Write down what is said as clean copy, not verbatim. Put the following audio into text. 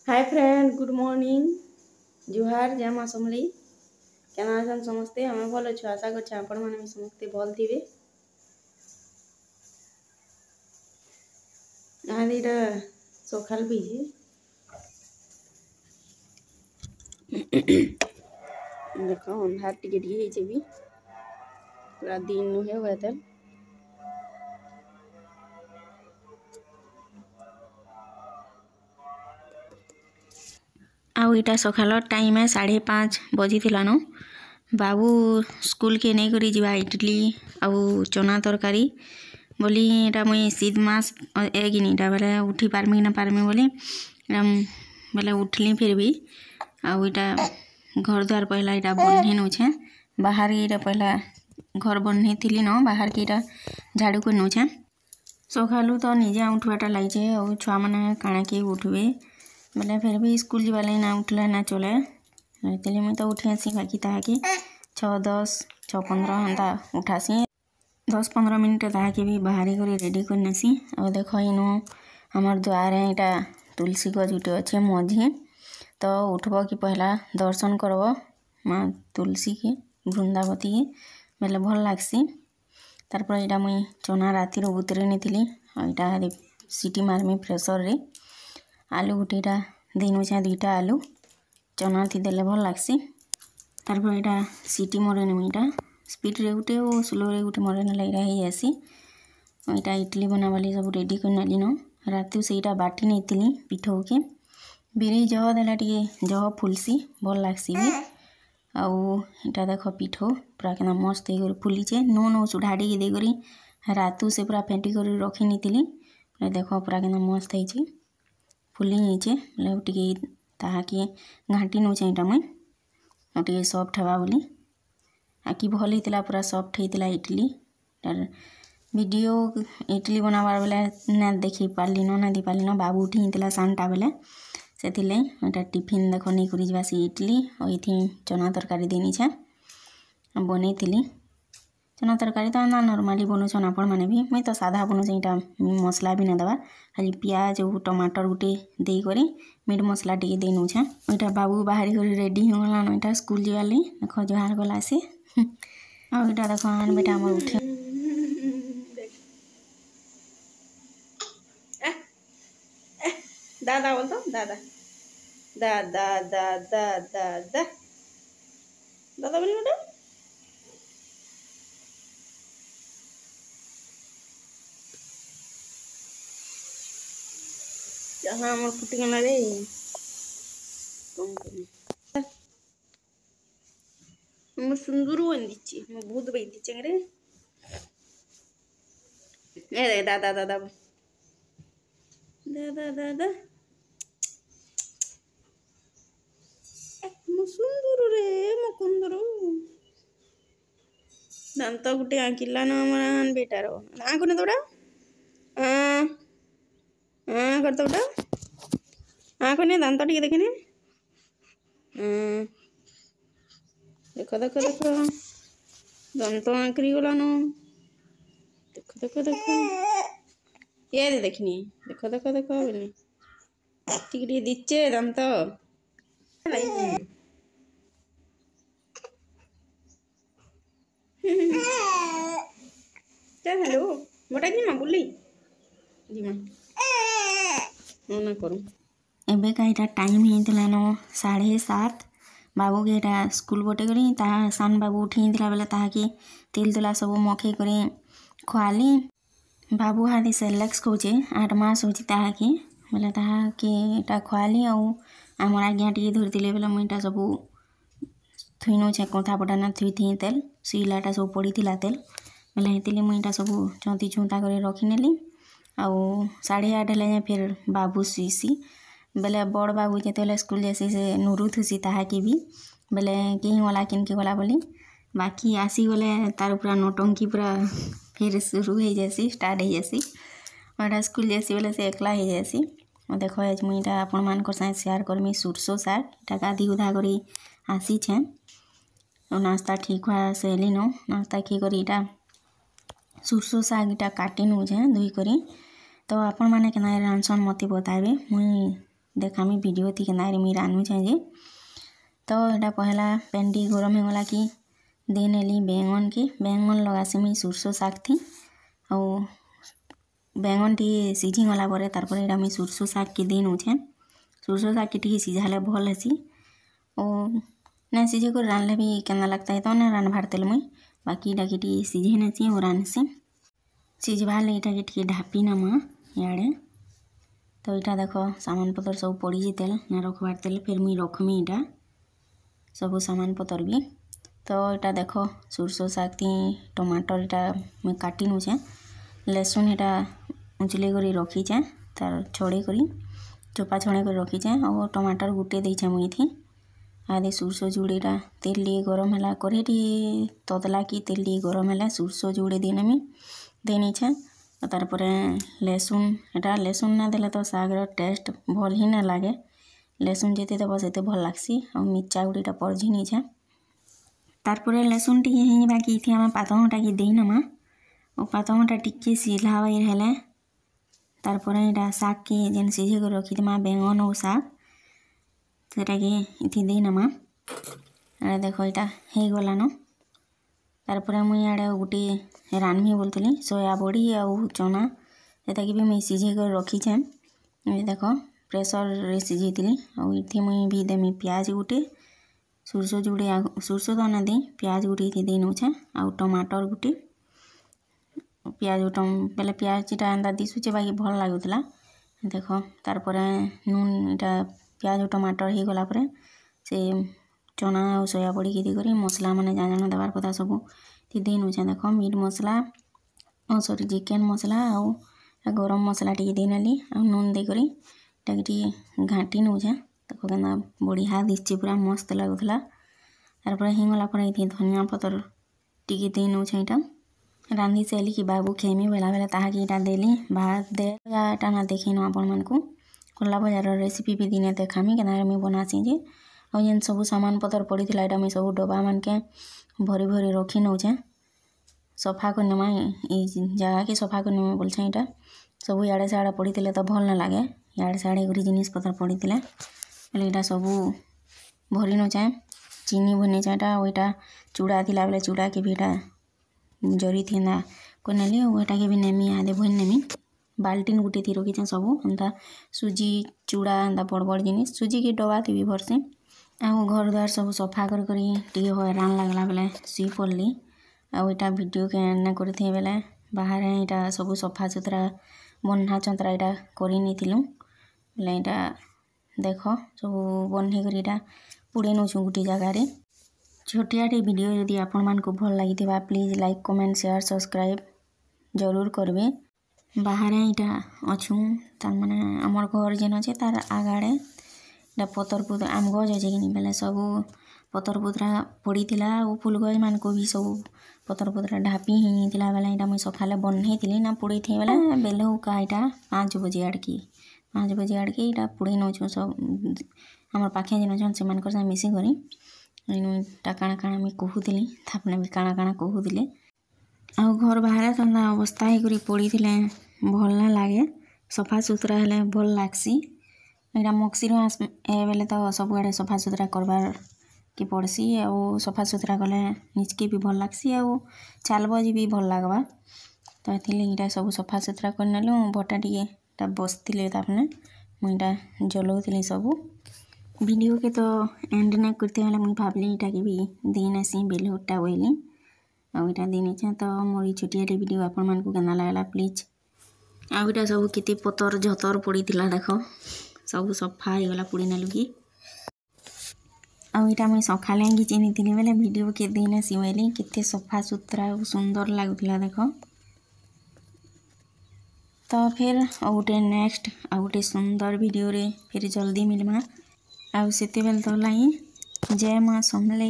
हाय friend, good morning. जुहार जय माँ समली। केना अछन समस्ते? हमें भल अच्छे आशा कर आपण मैंने भी समस्ते भल थे। यहाँ सकाल भी देख अंधार टिके भी पूरा दिन नुहे हुए थे। आउ इटा सकाल टाइम है 5:30 बजी थिलानो। बाबू स्कूल के नहीं करी जीवा इडली आउ चना तरकारी बोली इटा मुई शीत मास एगिनी इटा बेले उठी पारमी ना पारमी बोली बेले उठली। फिर भी आउ इटा घर द्वार पहला इटा बन्ही नौछे। बाहर इटा पहला घर बन्ही थिली न बाहर के इटा झाड़ू कर नौछे। सकालू तो निजे उठवाटा लगे और छुआ मैंने काଣା के उठवे बोले फिर भी स्कूल जीवा लगे ना उठले ना चले। इसलिए मुझे तो उठी आसी बाकी ताकि 6:10 6:15 एंता उठासी 10-15 मिनट ताकि भी बाहरी कर रेडी कर नेसी। और देख इनु हमार द्वार है इटा तुलसी गज गुटे अच्छे मझी तो उठब कि पहला दर्शन करब माँ तुलसी के वृंदावती के बेले भल लागसी। तारपर इटा मुई चना रातिर बुतरे नहीं इटा सीटी मारमी प्रेसर रे। आलू गुटे इटा दिन छे 2टा आलू चना थी देले भल लागसी। तारपर इटा सीटी मरेन इटा स्पीड रे गुटे और स्लो रे गुटे मरेन लगे ही जासी। इटा इडली बनावाली सब रेडी कर नेली न रातु से इटा बाटी नहीं थी पिठौ के बिरी जह देला टे जह फुलसी भल लागसी भी। आउ इटा देख पिठौ पूरा केना मस्त हो फुलीचे नून सुढ़ाड़ी देकरी रातु से पूरा फेंटी कर रखी नहीं देख पूरा केना मस्त है फुली नीचे टे ताकि घाटी नौचे इटा मुई टे सफ्ट हवा बोली आकि भल होता पूरा सफ्ट होता इडली। वीडियो इडली बनाबार बेले ना देखी पार्ली ना दी पार्ली बाबू उठी होता सानटा बेले से इटा टिफिन देख नहीं करी जावा से इडली और ये चना तरकारी देनी छे बनी थी। चना तरकारी तो ना नॉर्मली बनौछन आपण मैंने भी मुई तो साधा बनौछे इटा मसला भी ना देवा खाली प्याज और टमाटर गुटे देकर मीट मसला टे दे नौछे। इटा बाबू बाहरी कर रेडी हो गलान इटा स्कूल जीवार ली देख जुहार गला से और इटा देख आन बेटा हमर उठे दादा बोल तो दादा दादा दादा दादा दादा बोली बेटा जहाँ मोर फुटी गला रे कौन करी मोर सुंदर बंदी मो भूत बैठी चेंगरे ए दादा दादा दादा दादा मो सुंदर रे मो कुंदर दांत गुटे आंकिला ना हमारा बेटा रो आंको ने तोड़ा करता बेटा आंको ने दांत टिके देखे ने देखो देखो देखो दांत आंकरी गला नो देखो देखो देखो ये दे देखनी देखो देखो देखो बोली टिके दीचे दांत हेलो मोटा जी माँ बोली जी माँ ना करूँ एबे का इटा टाइम होता न 7:30 बाबू के इटा स्कूल गोटे करी सान बाबू उठी बेले ताकि तेल तुला सब मखे कर खुआली। बाबू हाथी सेरेलैक्स खोचे 8 मास हो ताकि बोले ताकि इटा खुआली आमर आज्ञा टे धरती बेले मुझा सब थुई नौचे कथा पटाना थुई थी तेल सीलाटा सब पड़ी तेल बोले हेतिले मुझा सब चौंती चौंता कर रखीनेली। आउ 8:30 है फिर बाबू सुईसी बेले बड़ बाबू जो स्कूल जैसी से नुरु थुसी ताकि भी बेले कहीं गला किनके गला बोली बाकी आसी गले तार पूरा नौटंकी पूरा फिर शुरू हो जासी स्टार्ट हो जासी और स्कूल जैसी बोले से एकला हो जासी। देख आज मुझा आपण मान साथ शेयर करमी सुरसो शाग इटा गाधी गुधा कर आसी छे नास्ता ठीक हुआ से ली नो नास्ता खी कर इटा सुरसो शाग इटा काटी नौछे धोई करी तो आपण मैंने केना रांधसन मत बताइबे मुई देखामी वीडियो थी केना मुई रान्धुछे जे। तो यहाँ पहला पैन टी गरम हो गला कि दे नेली बैंगन के बैंगन लगासी मुई सुरसो शाग थी और बैंगन टी सीझी गला परे तार परे मुई सुरसो शाग के दे नौछे। सुरसो शाग के टी सीझाले भल हेसी और ना सीझे को रान्धले भी केना लगता है तो ना रान्धबार तेल मुई बाकी इटा के टी सीझे नेसी और रान्धसी सीझबार ले इटा के टी ढापी नमा इयाड़े। तो इटा देख सामान पतर सब पड़ी तेल ना रखबार तेल फिर मुई रखमी इटा सबू सामान पतर भी। तो इटा देख सुरसो शाग थी टमाटर इटा मुई काटी नौछे लहसुन इटा उंचले करी रखीचे तार छड़े करी चोपा छड़े कर रखीचे और टमाटर गुटे देछे मुई थी आदि सुरसो जुड़ेटा तेल लिए गरम है करेटी तदला कि तेल लिए गरम है सुरसो जुड़े देनेमी देनीछे तार परे लहसुन एटा लहसुन ना देले तो शागर टेस्ट भल ही ना लागे लहसुन जेते देव सेते भल लागसी और मिर्चा गुड़ीटा परझी नीछे तार परे लहसुन टी ही बाकी इथि आम पातमटा की देई नमा और पातमटा टिके सिला बाई हेले तार परे एटा शाग के जेन सीझे कर रखीमा बैंगन और शाग सेटा के इथि देई नमा आड़े देख इटा हो गलान। तार परे मुई आड़े गुटे रान्धमी बोलतली सोया बड़ी और चना सेटा के भी मुई सीझे कर रखीछे देख प्रेसर रे सीझेइतली और इथि मुई भी देमी प्याज गुटे सुरसो जुड़े सुरसो तो ना दे प्याज गुटे इथि दे नौछे और टमाटर गुटे प्याज पहले प्याज इटा एंदा दिशुचे बाकी भल लागुतला देख तार परे नून इटा प्याज और टमाटर हो गला परे से चना और सोया बड़ी के करी मसला माने जान जान देवार कथा सब दे नौछे देख मीट मसला और सॉरी चिकेन मसला और गरम मसला टी दे नेली और नून दे करी टी घाटी नौछे देख केना बढ़िया दिशे पूरा मस्त लागुतला तार परे हिंगला परे इथि धनिया पतर टी दे नौछे इटा रांधी सारी कि बाबू खेमी बेला बेला ताहा कि इटा देली भात दे इटा ना देखिन आपण मानकू कोल्ला बजार रेसिपी भी दिने देखामी केना मुई बनासी जे और जेन सब सामान पतर पड़ी थिला इटा मुई सब डब्बा मानके भरी भरी रखी नौछे सफा कर नेमा ई जगह के सफा कर नेमा बोलछे इटा सब इयाड़े सियाड़े पड़ी थिले तो भल ना लागे इयाड़े सियाड़े गुरी जिनिस पतर पड़ी थिले बोले इटा सब भरी नौछे चीनी भरनीचे इटा और इटा चूड़ा थिला बेले चूड़ा के भी इटा जरी थी ना को नेली और इटा के भी नेमी आदे भन नेमी बाल्टीन गुटे थी रखीचे सब एंता सुजी चूड़ा एंता बड़ बड़ जिनिस सुजी के डब्बा थी भी भरसी और घर द्वार सब सफा कर करी टिके हैरान लागला बेले सुई पड़ली और इटा वीडियो के एंड करथे बेले बाहर इटा सब सफा सुतरा बन्हा चंतरा इटा करी नेथिलु बेले इटा देख सब बन्ही करी इटा पुड़े नौछु गुटे जगह रे छोटियाटे वीडियो यदि आपण मानकु भल लागिथिबा please like comment share subscribe जरूर करबे बाहर इटा अच्छू तार माने आमर घर जेन अच्छे तार आगाड़े इटा पतर पुतर आम गज अच्छे कि बेले सब पतर पुतरा पड़ी थिला और फूल गज मान को भी सब पतर पुतरा ढापी ही थिला बेले इटा मुई सखाले बन्हे थिली ना पुड़े थी बेले बेले का इटा 5 बजे आड़की इटा पुड़े नौछु सब आमर पाखे जेन अच्छन से मानकर से मिसी करी इटा काଣା काଣା मुई कहूली थापने भी काଣା काଣା कहूले और घर बाहर तंदा अवस्था ही पड़ी थिले भल ना लागे सफा सुतरा हेले भल लागसी इटा मक्सी बेले तो सब आड़े सफा सुतरा करबार के पड़सी और सफा सुतरा कले निजके भी भल लागसी और चालबज भी भल लागबा तो एथिले इटा सब सफा सुतरा कर नेलु बटा टिके बसथिले तापने मुई इटा जलाउथिली सब वीडियो के तो एंड ना करते बेले मुई भाबली इटा के भी देनेसी बेलहुटा बोली और इटा देनीचे तो मोर छोटियाटे वीडियो आपण मानकू केना लागला प्लीज आउ इटा सब केते पतर झतर पड़ी थिला देख सब सफा हो गला पुड़ी नेलु कि आउ इटा मुई सखाले घिची नीथिली बेले वीडियो के देने सिवेली केते सफा सुतरा और सुंदर लागुथिला देख तो फिर गोटे नेक्स्ट आ गोटे सुंदर वीडियो रे फिर जल्दी मिलमा आउ सेते बेल तो लाई जय माँ समलेई।